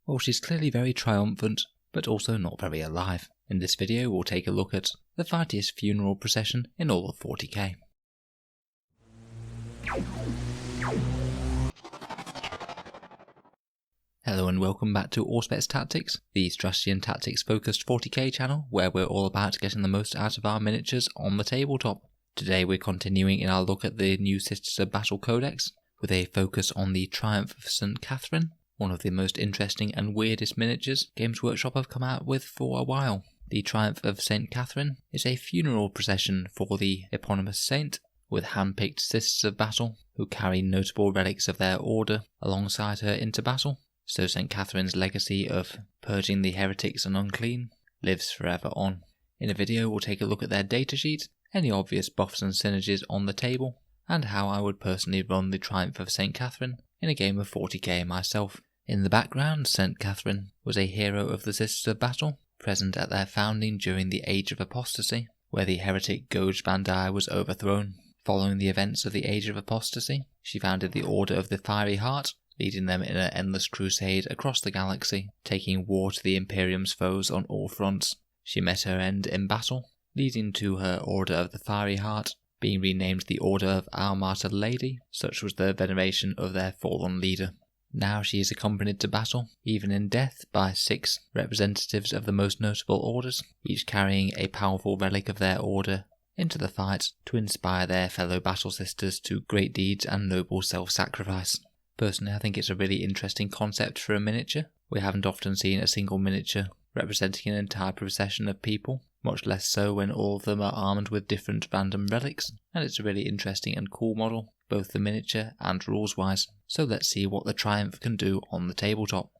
Well, she's clearly very triumphant, but also not very alive. In this video we'll take a look at the fightiest funeral procession in all of 40k. Hello and welcome back to Auspex Tactics, the strategy and tactics focused 40k channel where we're all about getting the most out of our miniatures on the tabletop. Today we're continuing in our look at the new Sisters of Battle Codex, with a focus on the Triumph of St. Katherine, one of the most interesting and weirdest miniatures Games Workshop have come out with for a while. The Triumph of St. Katherine is a funeral procession for the eponymous saint, with hand-picked Sisters of Battle who carry notable relics of their order alongside her into battle. So St. Katherine's legacy of purging the heretics and unclean lives forever on. In a video we'll take a look at their datasheet, any obvious buffs and synergies on the table, and how I would personally run the Triumph of St. Katherine in a game of 40k myself. In the background, St. Katherine was a hero of the Sisters of Battle, present at their founding during the Age of Apostasy, where the heretic Goj Bandai was overthrown. Following the events of the Age of Apostasy, she founded the Order of the Fiery Heart, leading them in an endless crusade across the galaxy, taking war to the Imperium's foes on all fronts. She met her end in battle, leading to her Order of the Fiery Heart being renamed the Order of Our Martyr Lady, such was the veneration of their fallen leader. Now she is accompanied to battle, even in death, by 6 representatives of the most notable orders, each carrying a powerful relic of their order into the fight to inspire their fellow battle sisters to great deeds and noble self-sacrifice. Personally, I think it's a really interesting concept for a miniature. We haven't often seen a single miniature representing an entire procession of people, much less so when all of them are armed with different random relics, and it's a really interesting and cool model, both the miniature and rules-wise. So let's see what the Triumph can do on the tabletop.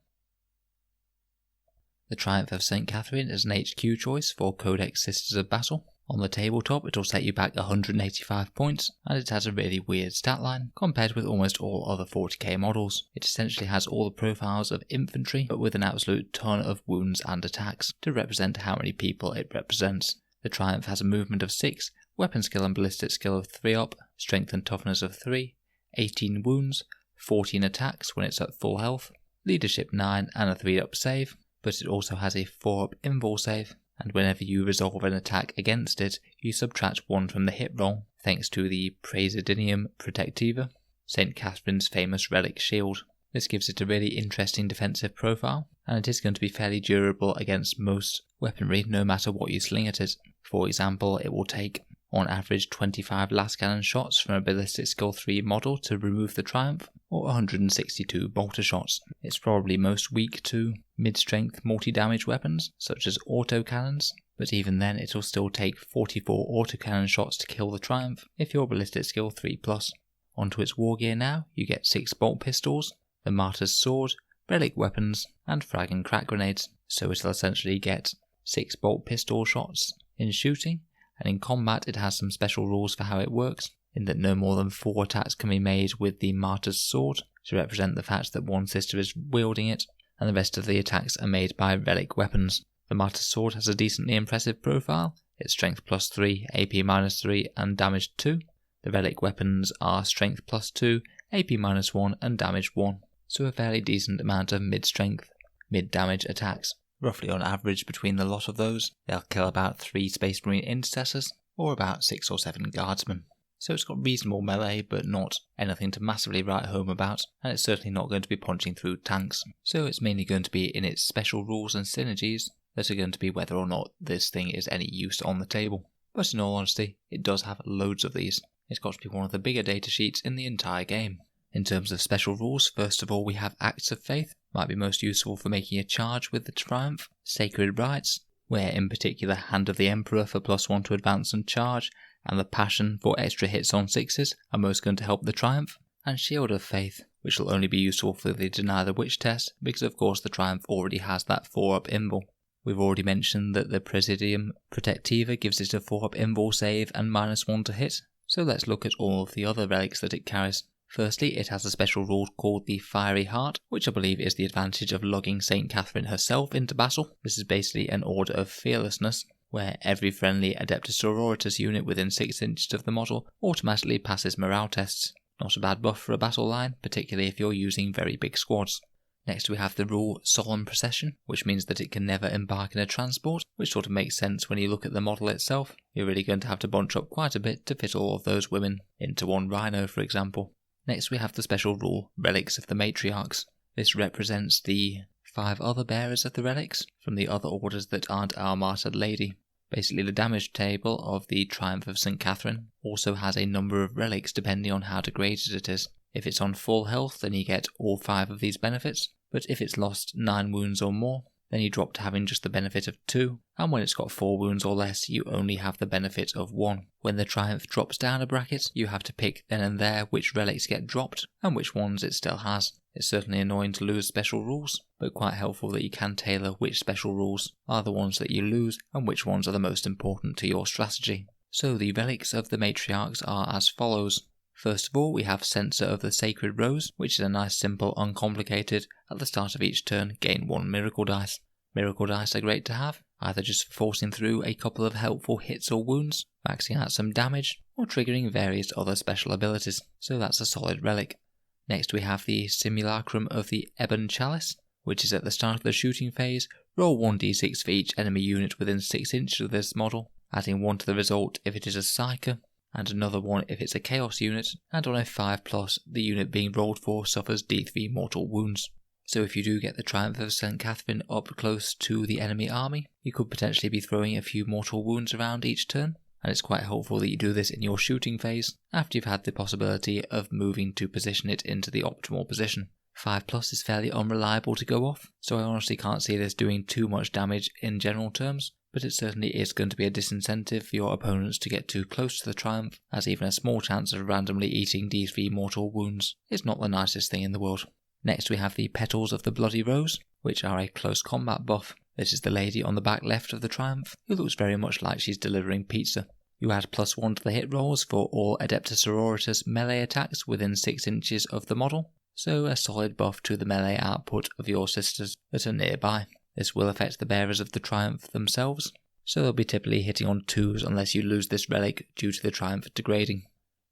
The Triumph of St. Katherine is an HQ choice for Codex Sisters of Battle. On the tabletop it'll set you back 185 points, and it has a really weird stat line compared with almost all other 40k models. It essentially has all the profiles of infantry, but with an absolute ton of wounds and attacks to represent how many people it represents. The Triumph has a movement of 6, weapon skill and ballistic skill of 3 up, strength and toughness of 3, 18 wounds, 14 attacks when it's at full health, leadership 9 and a 3 up save, but it also has a 4 up invul save, and whenever you resolve an attack against it, you subtract 1 from the hit roll, thanks to the Praesidinium Protectiva, St. Catherine's famous relic shield. This gives it a really interesting defensive profile, and it is going to be fairly durable against most weaponry no matter what you sling at it. For example, it will take on average 25 last cannon shots from a ballistic skill 3 model to remove the Triumph, or 162 bolter shots. It's probably most weak to mid-strength multi-damage weapons, such as autocannons, but even then it'll still take 44 autocannon shots to kill the Triumph if you're ballistic skill 3+. Onto its war gear now, you get 6 bolt pistols, the Martyr's Sword, relic weapons, and frag and crack grenades, so it'll essentially get 6 bolt pistol shots in shooting, and in combat it has some special rules for how it works, in that no more than 4 attacks can be made with the Martyr's Sword, to represent the fact that one sister is wielding it, and the rest of the attacks are made by relic weapons. The Martyr's Sword has a decently impressive profile, it's strength +3, AP -3 and damage 2. The relic weapons are strength +2, AP -1 and damage 1, so a fairly decent amount of mid-strength, mid-damage attacks. Roughly on average between the lot of those, they'll kill about 3 Space Marine intercessors, or about 6 or 7 guardsmen. So it's got reasonable melee, but not anything to massively write home about, and it's certainly not going to be punching through tanks. So it's mainly going to be in its special rules and synergies that are going to be whether or not this thing is any use on the table. But in all honesty, it does have loads of these. It's got to be one of the bigger datasheets in the entire game. In terms of special rules, first of all we have Acts of Faith, might be most useful for making a charge with the Triumph, Sacred Rites, where in particular Hand of the Emperor for +1 to advance and charge, and the Passion for extra hits on 6s are most going to help the Triumph, and Shield of Faith, which will only be useful for the Deny the Witch test, because of course the Triumph already has that 4 up invul. We've already mentioned that the Praesidium Protectiva gives it a 4 up invul save and -1 to hit, so let's look at all of the other relics that it carries. Firstly, it has a special rule called the Fiery Heart, which I believe is the advantage of lugging St. Katherine herself into battle. This is basically an order of fearlessness, where every friendly Adepta Sororitas unit within 6 inches of the model automatically passes morale tests. Not a bad buff for a battle line, particularly if you're using very big squads. Next we have the rule Solemn Procession, which means that it can never embark in a transport, which sort of makes sense when you look at the model itself. You're really going to have to bunch up quite a bit to fit all of those women into one rhino, for example. Next we have the special rule Relics of the Matriarchs. This represents the 5 other bearers of the relics from the other orders that aren't our martyred lady. Basically, the damage table of the Triumph of St. Katherine also has a number of relics depending on how degraded it is. If it's on full health, then you get all 5 of these benefits, but if it's lost 9 wounds or more, then you drop to having just the benefit of 2, and when it's got 4 wounds or less, you only have the benefit of 1. When the Triumph drops down a bracket, you have to pick then and there which relics get dropped, and which ones it still has. It's certainly annoying to lose special rules, but quite helpful that you can tailor which special rules are the ones that you lose, and which ones are the most important to your strategy. So the relics of the matriarchs are as follows. First of all, we have Censer of the Sacred Rose, which is a nice, simple, uncomplicated, at the start of each turn, gain 1 miracle dice. Miracle dice are great to have, either just for forcing through a couple of helpful hits or wounds, maxing out some damage, or triggering various other special abilities, so that's a solid relic. Next we have the Simulacrum of the Ebon Chalice, which is at the start of the shooting phase. Roll 1d6 for each enemy unit within 6 inches of this model, adding 1 to the result if it is a Psyker, and another 1 if it's a Chaos unit, and on a 5+, the unit being rolled for suffers d3 mortal wounds. So if you do get the Triumph of St. Katherine up close to the enemy army, you could potentially be throwing a few mortal wounds around each turn, and it's quite helpful that you do this in your shooting phase, after you've had the possibility of moving to position it into the optimal position. 5+ is fairly unreliable to go off, so I honestly can't see this doing too much damage in general terms, but it certainly is going to be a disincentive for your opponents to get too close to the Triumph, as even a small chance of randomly eating d3 mortal wounds is not the nicest thing in the world. Next we have the Petals of the Bloody Rose, which are a close combat buff. This is the lady on the back left of the Triumph, who looks very much like she's delivering pizza. You add +1 to the hit rolls for all Adepta Sororitas melee attacks within 6 inches of the model, so a solid buff to the melee output of your sisters that are nearby. This will affect the bearers of the Triumph themselves, so they'll be typically hitting on 2s unless you lose this relic due to the Triumph degrading.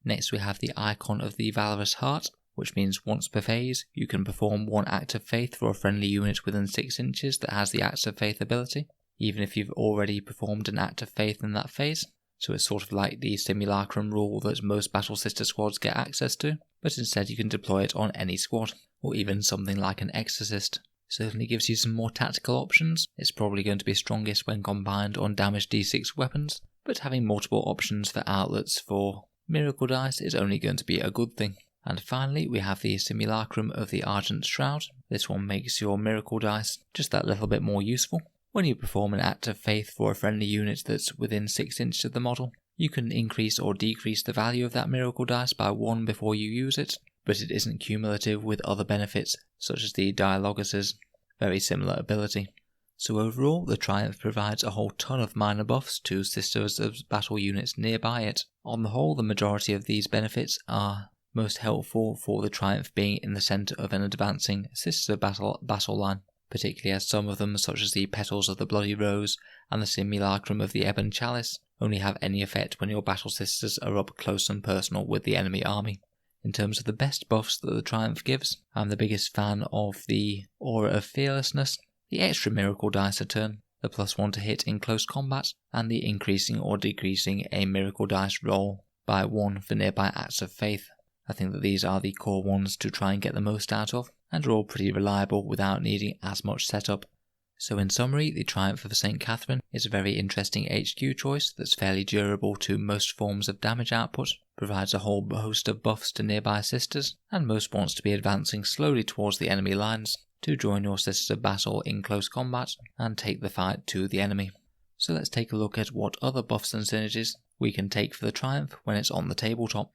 Next we have the Icon of the Valorous Heart, which means once per phase you can perform 1 act of faith for a friendly unit within 6 inches that has the Acts of Faith ability, even if you've already performed an act of faith in that phase. So it's sort of like the Simulacrum rule that most Battle Sister squads get access to, but instead you can deploy it on any squad, or even something like an Exorcist. Certainly gives you some more tactical options. It's probably going to be strongest when combined on damage d6 weapons, but having multiple options for outlets for miracle dice is only going to be a good thing. And finally we have the Simulacrum of the Argent Shroud. This one makes your miracle dice just that little bit more useful. When you perform an act of faith for a friendly unit that's within 6 inches of the model, you can increase or decrease the value of that miracle dice by 1 before you use it, but it isn't cumulative with other benefits such as the Dialogus' very similar ability. So overall, the Triumph provides a whole ton of minor buffs to Sisters of Battle units nearby it. On the whole, the majority of these benefits are most helpful for the Triumph being in the centre of an advancing Sisters of Battle line, particularly as some of them, such as the Petals of the Bloody Rose and the Simulacrum of the Ebon Chalice, only have any effect when your Battle Sisters are up close and personal with the enemy army. In terms of the best buffs that the Triumph gives, I'm the biggest fan of the Aura of Fearlessness, the extra miracle dice a turn, the +1 to hit in close combat, and the increasing or decreasing a miracle dice roll by 1 for nearby acts of faith. I think that these are the core ones to try and get the most out of, and are all pretty reliable without needing as much setup. So in summary, the Triumph of St. Katherine is a very interesting HQ choice that's fairly durable to most forms of damage output, provides a whole host of buffs to nearby sisters, and most wants to be advancing slowly towards the enemy lines to join your Sisters of Battle in close combat and take the fight to the enemy. So let's take a look at what other buffs and synergies we can take for the Triumph when it's on the tabletop.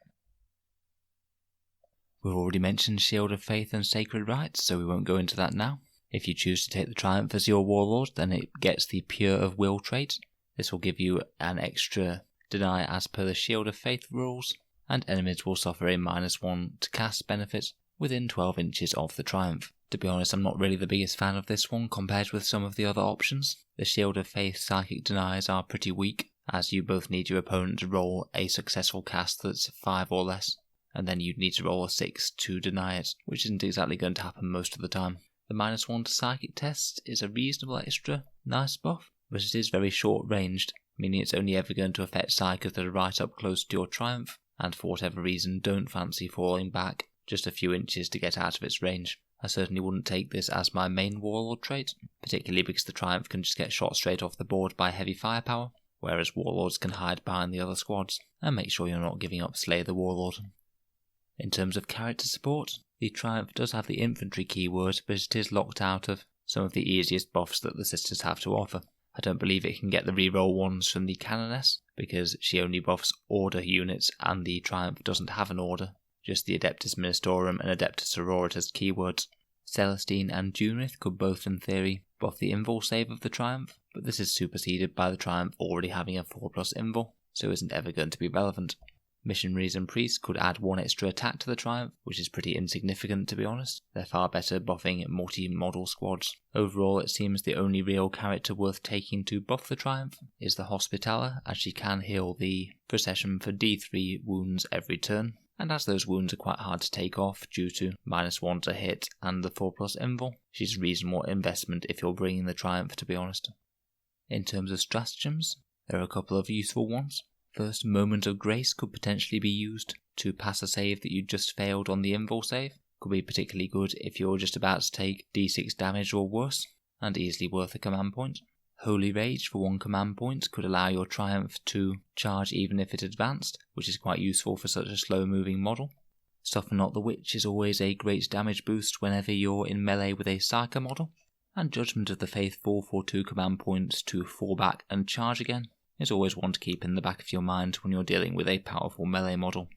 We've already mentioned Shield of Faith and Sacred Rites, so we won't go into that now. If you choose to take the Triumph as your Warlord, then it gets the Pure of Will trait. This will give you an extra deny as per the Shield of Faith rules, and enemies will suffer a -1 to cast benefit within 12 inches of the Triumph. To be honest, I'm not really the biggest fan of this one compared with some of the other options. The Shield of Faith psychic denies are pretty weak, as you both need your opponent to roll a successful cast that's 5 or less, and then you'd need to roll a 6 to deny it, which isn't exactly going to happen most of the time. The -1 to psychic test is a reasonable extra nice buff, but it is very short ranged, meaning it's only ever going to affect psychers that are right up close to your triumph, and for whatever reason don't fancy falling back just a few inches to get out of its range. I certainly wouldn't take this as my main warlord trait, particularly because the triumph can just get shot straight off the board by heavy firepower, whereas warlords can hide behind the other squads, and make sure you're not giving up Slay the Warlord. In terms of character support, the triumph does have the infantry keyword, but it is locked out of some of the easiest buffs that the sisters have to offer. I don't believe it can get the reroll ones from the Canoness, because she only buffs order units and the triumph doesn't have an order, just the Adeptus Ministorum and Adepta Sororitas keywords. Celestine and Junith could both in theory buff the invul save of the triumph, but this is superseded by the triumph already having a 4+ invul, so isn't ever going to be relevant. Missionaries and priests could add 1 extra attack to the triumph, which is pretty insignificant to be honest. They're far better buffing multi-model squads. Overall, it seems the only real character worth taking to buff the triumph is the Hospitaller, as she can heal the procession for D3 wounds every turn, and as those wounds are quite hard to take off due to -1 to hit and the 4+ invul, she's a reasonable investment if you're bringing the triumph to be honest. In terms of stratagems, there are a couple of useful ones. First, Moment of Grace could potentially be used to pass a save that you just failed on the invul save. Could be particularly good if you're just about to take D6 damage or worse, and easily worth a command point. Holy Rage for 1 command point could allow your triumph to charge even if it advanced, which is quite useful for such a slow moving model. Soften Not the Witch is always a great damage boost whenever you're in melee with a Psyker model, and Judgment of the Faithful for 2 command points to fall back and charge again is always one to keep in the back of your mind when you're dealing with a powerful melee model.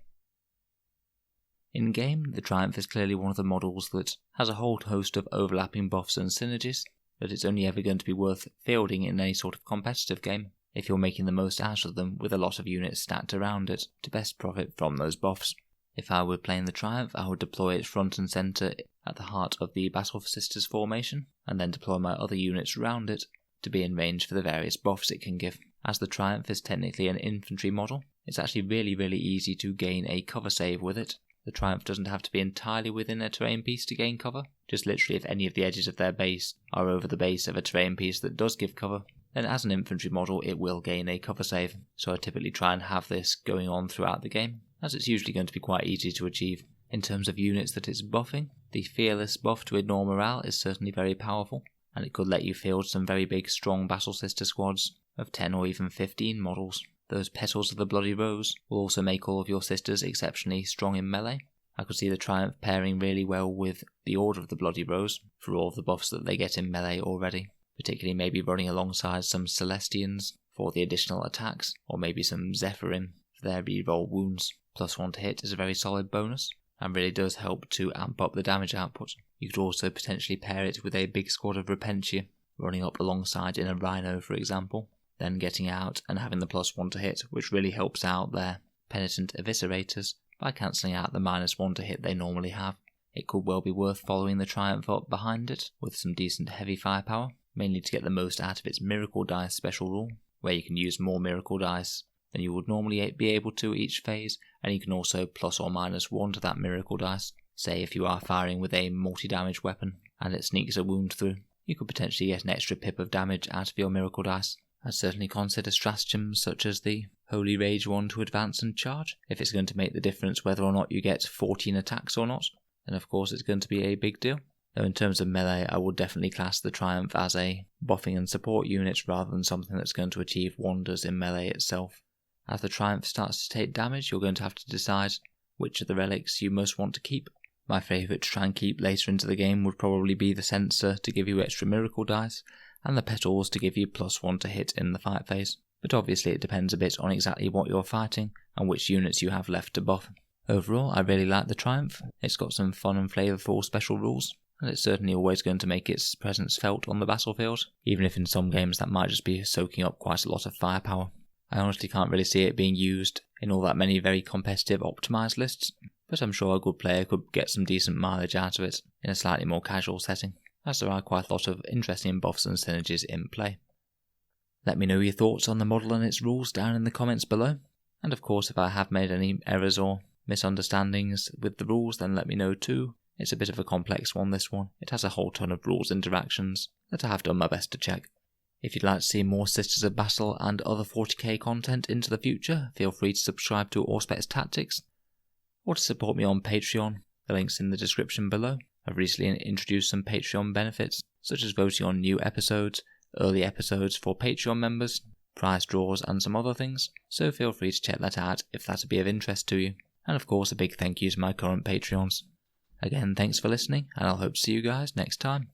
In game, the Triumph is clearly one of the models that has a whole host of overlapping buffs and synergies, that it's only ever going to be worth fielding in any sort of competitive game if you're making the most out of them with a lot of units stacked around it to best profit from those buffs. If I were playing the Triumph, I would deploy it front and centre at the heart of the Battle for Sisters formation, and then deploy my other units around it to be in range for the various buffs it can give. As the Triumph is technically an infantry model, it's actually really easy to gain a cover save with it. The Triumph doesn't have to be entirely within a terrain piece to gain cover, just literally if any of the edges of their base are over the base of a terrain piece that does give cover, then as an infantry model it will gain a cover save, so I typically try and have this going on throughout the game, as it's usually going to be quite easy to achieve. In terms of units that it's buffing, the Fearless buff to ignore morale is certainly very powerful, and it could let you field some very big strong Battle Sister squads of 10 or even 15 models. Those Petals of the Bloody Rose will also make all of your sisters exceptionally strong in melee. I could see the Triumph pairing really well with the Order of the Bloody Rose for all of the buffs that they get in melee already, particularly maybe running alongside some Celestians for the additional attacks, or maybe some Zephyrim for their reroll wounds. +1 to hit is a very solid bonus, and really does help to amp up the damage output. You could also potentially pair it with a big squad of Repentia, running up alongside in a Rhino for example, then getting out and having the +1 to hit, which really helps out their Penitent Eviscerators by cancelling out the -1 to hit they normally have. It could well be worth following the Triumph up behind it with some decent heavy firepower, mainly to get the most out of its Miracle Dice special rule, where you can use more Miracle Dice than you would normally be able to each phase, and you can also plus or minus 1 to that Miracle Dice. Say if you are firing with a multi-damage weapon and it sneaks a wound through, you could potentially get an extra pip of damage out of your Miracle Dice. I'd certainly consider stratagems such as the Holy Rage one to advance and charge, if it's going to make the difference whether or not you get 14 attacks or not, then of course it's going to be a big deal. Though in terms of melee, I would definitely class the Triumph as a buffing and support unit rather than something that's going to achieve wonders in melee itself. As the Triumph starts to take damage, you're going to have to decide which of the relics you most want to keep. My favourite to try and keep later into the game would probably be the Censer to give you extra Miracle Dice, and the Petals to give you +1 to hit in the fight phase, but obviously it depends a bit on exactly what you're fighting and which units you have left to buff. Overall, I really like the Triumph. It's got some fun and flavourful special rules, and it's certainly always going to make its presence felt on the battlefield, even if in some games that might just be soaking up quite a lot of firepower. I honestly can't really see it being used in all that many very competitive optimised lists, but I'm sure a good player could get some decent mileage out of it in a slightly more casual setting, as there are quite a lot of interesting buffs and synergies in play. Let me know your thoughts on the model and its rules down in the comments below, and of course if I have made any errors or misunderstandings with the rules then let me know too. It's a bit of a complex one, this one. It has a whole ton of rules interactions that I have done my best to check. If you'd like to see more Sisters of Battle and other 40k content into the future, feel free to subscribe to Auspex Tactics, or to support me on Patreon. The link's in the description below. I've recently introduced some Patreon benefits, such as voting on new episodes, early episodes for Patreon members, prize draws and some other things, so feel free to check that out if that would be of interest to you. And of course a big thank you to my current Patreons. Again, thanks for listening, and I'll hope to see you guys next time.